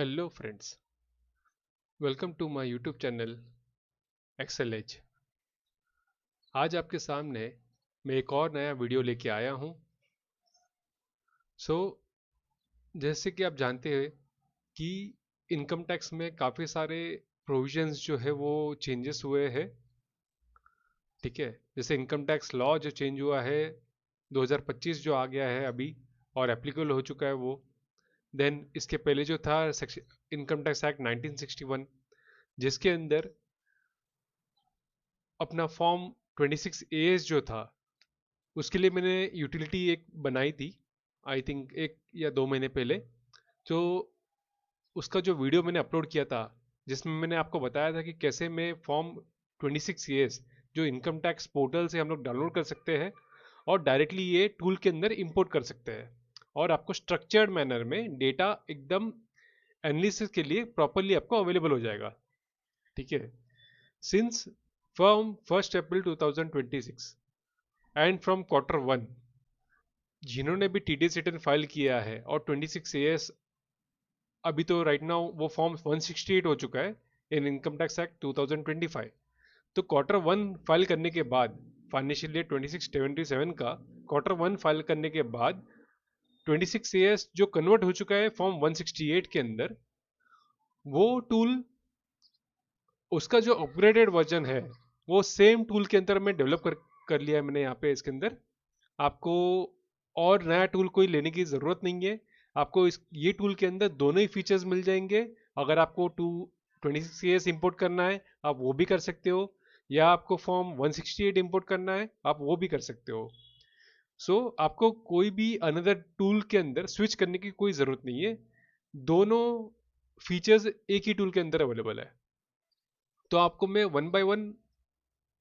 Hello friends, welcome to my YouTube channel Excel age. आज आपके सामने मैं एक और नया वीडियो लेके आया हूँ। सो जैसे कि आप जानते हैं कि इनकम टैक्स में काफ़ी सारे प्रोविजंस जो है वो चेंजेस हुए हैं। ठीक है, जैसे इनकम टैक्स लॉ जो चेंज हुआ है 2025 जो आ गया है अभी और एप्लीकेबल हो चुका है वो। देन इसके पहले जो था इनकम टैक्स एक्ट 1961, जिसके अंदर अपना फॉर्म 26 एज जो था उसके लिए मैंने यूटिलिटी एक बनाई थी, आई थिंक 1 या 2 महीने पहले। तो उसका जो वीडियो मैंने अपलोड किया था जिसमें मैंने आपको बताया था कि कैसे मैं फॉर्म 26 जो इनकम टैक्स पोर्टल से हम लोग डाउनलोड कर सकते हैं और डायरेक्टली ये टूल के अंदर इंपोर्ट कर सकते हैं और आपको स्ट्रक्चर्ड मैनर में डेटा एकदम एनालिसिस के लिए प्रॉपरली आपको अवेलेबल हो जाएगा। ठीक है, since from 1 April 2026 and from Q1 जिन्होंने भी TDS रिटर्न फाइल किया है और 26 AS, अभी तो राइट नाउ वो फॉर्म 168 हो चुका है इन इनकम टैक्स एक्ट 2025। तो Q1 फाइल करने के बाद फाइनेंशियल ईयर 2677 का Q1 फाइल करने के बाद 26 AS जो कन्वर्ट हो चुका है फॉर्म 168 के अंदर, वो टूल उसका जो अपग्रेडेड वर्जन है वो सेम टूल के अंदर मैं डेवलप कर लिया है मैंने यहाँ पे इसके अंदर। आपको और नया टूल कोई लेने की ज़रूरत नहीं है। आपको इस ये टूल के अंदर दोनों ही फीचर्स मिल जाएंगे। अगर आपको 26 इंपोर्ट करना है आप वो भी कर सकते हो, या आपको फॉर्म 168 इंपोर्ट करना है आप वो भी कर सकते हो। आपको कोई भी अनदर टूल के अंदर स्विच करने की कोई ज़रूरत नहीं है। दोनों फीचर्स एक ही टूल के अंदर अवेलेबल है। तो आपको मैं वन बाय वन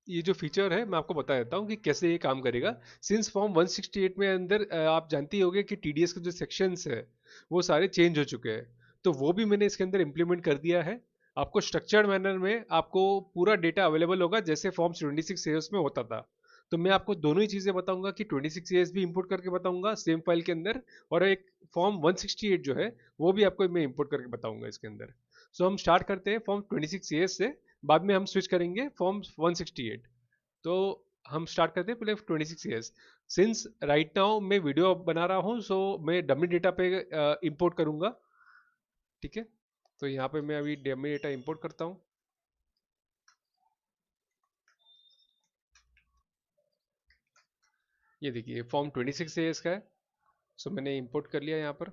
ये जो फीचर है मैं आपको बता देता हूँ कि कैसे ये काम करेगा। सिंस फॉर्म 168 में अंदर आप जानते ही होंगे कि TDS के जो सेक्शंस है वो सारे चेंज हो चुके हैं। तो वो भी मैंने इसके अंदर इम्प्लीमेंट कर दिया है। आपको स्ट्रक्चर्ड मैनर में आपको पूरा डेटा अवेलेबल होगा जैसे फॉर्म 26 एयर्स में होता था। तो मैं आपको दोनों ही चीज़ें बताऊंगा कि 26 एयर्स भी इंपोर्ट करके बताऊंगा सेम फाइल के अंदर, और एक फॉर्म 168 जो है वो भी आपको मैं इंपोर्ट करके बताऊंगा इसके अंदर। हम स्टार्ट करते हैं फॉर्म 26 एयर्स से, बाद में हम स्विच करेंगे फॉर्म 168। तो हम स्टार्ट करते हैं पहले 26 ईयर्स। सिंस राइट नाउ मैं वीडियो बना रहा हूँ मैं डमी डेटा पे इंपोर्ट करूंगा। ठीक है, तो यहाँ पे मैं अभी डमी डेटा इंपोर्ट करता हूँ। ये देखिए फॉर्म 26 ईयर्स का है। मैंने इंपोर्ट कर लिया यहाँ पर।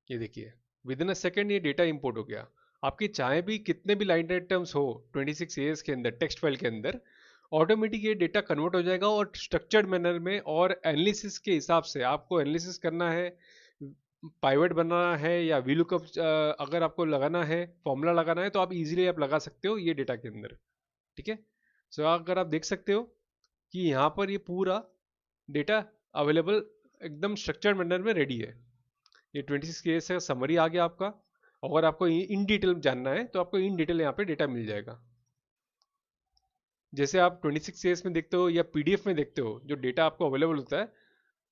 ये देखिए विद इन अ सेकेंड ये डेटा इंपोर्ट हो गया। आपकी चाहे भी कितने भी लाइन आइटम्स हो 26 ईयर्स के अंदर टेक्स्ट फाइल के अंदर, ऑटोमेटिक ये डेटा कन्वर्ट हो जाएगा और स्ट्रक्चर्ड मैनर में और एनालिसिस के हिसाब से आपको एनालिसिस करना है, पाइवट बनाना है या वीलुकअप अगर आपको लगाना है, फॉर्मूला लगाना है, तो आप इजीली आप लगा सकते हो ये डेटा के अंदर। ठीक है, अगर आप देख सकते हो कि यहाँ पर ये पूरा डेटा अवेलेबल एकदम स्ट्रक्चर्ड मैनर में रेडी है। ये 26 केस का समरी आ गया आपका। अगर आपको इन डिटेल जानना है तो आपको इन डिटेल यहाँ पे डेटा मिल जाएगा। जैसे आप 26 केस में देखते हो या PDF में देखते हो जो डेटा आपको अवेलेबल होता है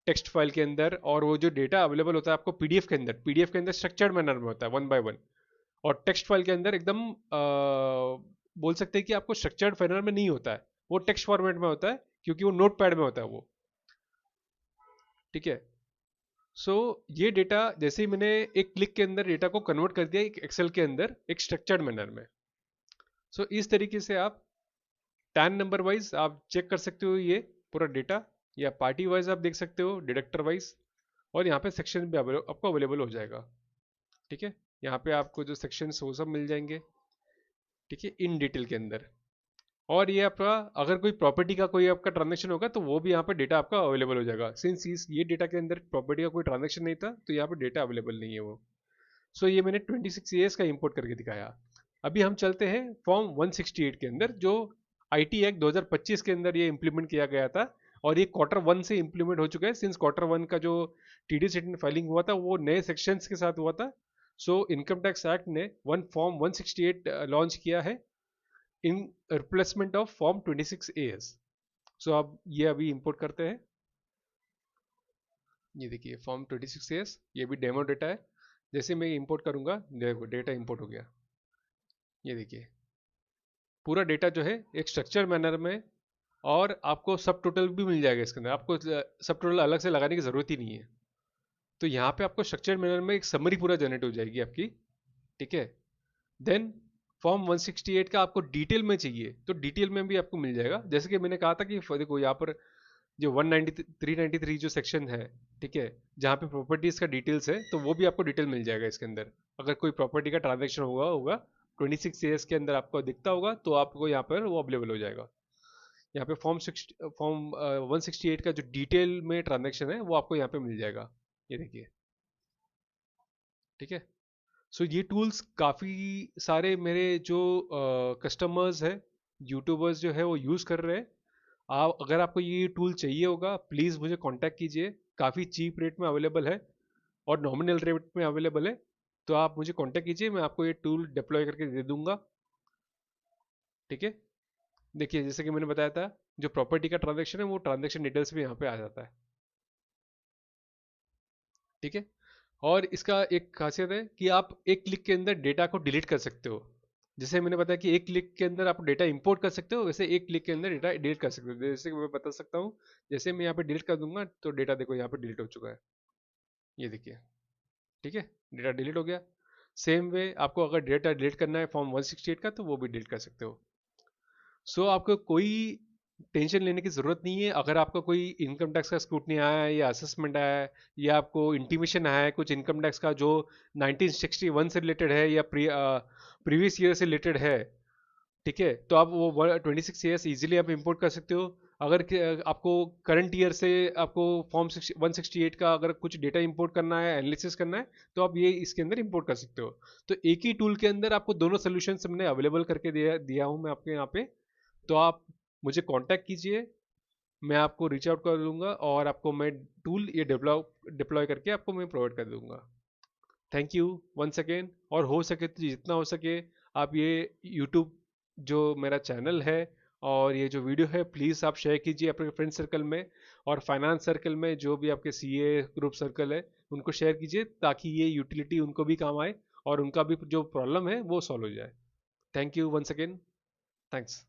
टेक्स्ट फाइल के अंदर, और वो जो डेटा अवेलेबल होता है आपको पीडीएफ के अंदर स्ट्रक्चर्ड मैनर में होता है वन बाय वन। और टेक्स्ट फाइल के अंदर एकदम बोल सकते हैं कि आपको स्ट्रक्चर्ड मैनर में नहीं होता है, वो टेक्स्ट फॉर्मेट में होता है क्योंकि वो नोट पैड में होता है वो। ठीक है, ये डेटा जैसे ही मैंने एक क्लिक के अंदर डेटा को कन्वर्ट कर दिया एक एक्सेल के अंदर एक स्ट्रक्चर्ड मैनर में। इस तरीके से आप टैन नंबर वाइज आप चेक कर सकते हो ये पूरा डेटा, या पार्टी वाइज आप देख सकते हो डिडक्टर वाइज, और यहाँ पे सेक्शन भी आपको अवेलेबल हो जाएगा। ठीक है, यहाँ पे आपको जो सेक्शन वो सब मिल जाएंगे। ठीक है, इन डिटेल के अंदर। और ये आपका अगर कोई प्रॉपर्टी का कोई आपका ट्रांजेक्शन होगा तो वो भी यहाँ पे डेटा आपका अवेलेबल हो जाएगा। सिंस इस ये डेटा के अंदर प्रॉपर्टी का कोई ट्रांजेक्शन नहीं था तो यहाँ पे डेटा अवेलेबल नहीं है वो। ये मैंने 26 ईयर्स का इंपोर्ट करके दिखाया। अभी हम चलते हैं फॉर्म 168 के अंदर जो IT एक्ट 2025 के अंदर ये इंप्लीमेंट किया गया था, और ये Q1 से इंप्लीमेंट हो चुका है। सिंस Q1 का जो TDS रिटर्न फाइलिंग हुआ था वो नए सेक्शंस के साथ हुआ था। इनकम टैक्स एक्ट ने वन फॉर्म 168 लॉन्च किया है in replacement of form 26 AS। अब ये अभी इंपोर्ट करते हैं। ये देखिए फॉर्म 26 AS, ये भी डेमो डेटा है जैसे मैं इंपोर्ट करूँगा, देखो डेटा इंपोर्ट हो गया, ये देखिए पूरा डेटा जो है एक स्ट्रक्चर मैनर में, और आपको सब टोटल भी मिल जाएगा इसके अंदर, आपको सब टोटल अलग से लगाने की ज़रूरत ही नहीं है। तो यहाँ पे आपको स्ट्रक्चर मैनर में एक समरी पूरा जनरेट हो जाएगी आपकी, ठीक है। देन फॉर्म 168 का आपको डिटेल में चाहिए तो डिटेल में भी आपको मिल जाएगा। जैसे कि मैंने कहा था कि देखो यहाँ पर जो 193 393 जो सेक्शन है, ठीक है, जहाँ पे प्रॉपर्टीज का डिटेल्स है, तो वो भी आपको डिटेल मिल जाएगा इसके अंदर। अगर कोई प्रॉपर्टी का ट्रांजेक्शन होगा होगा 26 ईयर्स के अंदर आपको दिखता होगा तो आपको यहाँ पर वो अवेलेबल हो जाएगा। यहाँ पे फॉर्म 168 का जो डिटेल में ट्रांजेक्शन है वो आपको यहाँ पे मिल जाएगा, ये देखिए, ठीक है। सो ये टूल्स काफ़ी सारे मेरे जो कस्टमर्स हैं, यूट्यूबर्स जो है वो यूज़ कर रहे हैं। आप अगर आपको ये टूल चाहिए होगा प्लीज़ मुझे कांटेक्ट कीजिए, काफ़ी चीप रेट में अवेलेबल है और नॉमिनल रेट में अवेलेबल है। तो आप मुझे कांटेक्ट कीजिए, मैं आपको ये टूल डिप्लॉय करके दे दूंगा, ठीक है। देखिए जैसे कि मैंने बताया था, जो प्रॉपर्टी का ट्रांजेक्शन है वो ट्रांजेक्शन डिटेल्स भी यहाँ पे आ जाता है, ठीक है। और इसका एक खासियत है कि आप एक क्लिक के अंदर डेटा को डिलीट कर सकते हो। जैसे मैंने बताया कि एक क्लिक के अंदर आप डेटा इंपोर्ट कर सकते हो, वैसे एक क्लिक के अंदर डेटा डिलीट कर सकते हो। जैसे कि मैं बता सकता हूँ, जैसे मैं यहाँ पे डिलीट कर दूंगा तो डेटा देखो यहाँ पे डिलीट हो चुका है, ये देखिए, ठीक है, डेटा डिलीट हो गया। सेम वे आपको अगर डेटा डिलीट करना है फॉर्म 168 का तो वो भी डिलीट कर सकते हो। सो आपको कोई टेंशन लेने की ज़रूरत नहीं है। अगर आपका कोई इनकम टैक्स का स्क्रूटनी आया है या असेसमेंट आया है या आपको इंटीमेशन आया है कुछ इनकम टैक्स का जो 1961 से रिलेटेड है या प्रीवियस ईयर से रिलेटेड है, ठीक है, तो आप वो 26 ईयर्स इजीली आप इंपोर्ट कर सकते हो। अगर आपको करंट ईयर से आपको फॉर्म 168 का अगर कुछ डेटा इंपोर्ट करना है, एनालिसिस करना है, तो आप ये इसके अंदर इंपोर्ट कर सकते हो। तो एक ही टूल के अंदर आपको दोनों सोल्यूशन हमने अवेलेबल करके दिया दिया हूँ मैं आपके यहाँ पे। तो आप मुझे कांटेक्ट कीजिए, मैं आपको रीच आउट कर दूंगा और आपको मैं टूल ये डिप्लॉय करके आपको मैं प्रोवाइड कर दूंगा। Thank you once again. और हो सके तो जितना हो सके आप ये यूट्यूब जो मेरा चैनल है और ये जो वीडियो है प्लीज़ आप शेयर कीजिए अपने फ्रेंड सर्कल में, और फाइनेंस सर्कल में जो भी आपके सीए ग्रुप सर्कल है उनको शेयर कीजिए, ताकि ये यूटिलिटी उनको भी काम आए और उनका भी जो प्रॉब्लम है वो सॉल्व हो जाए। Thank you once again. Thanks.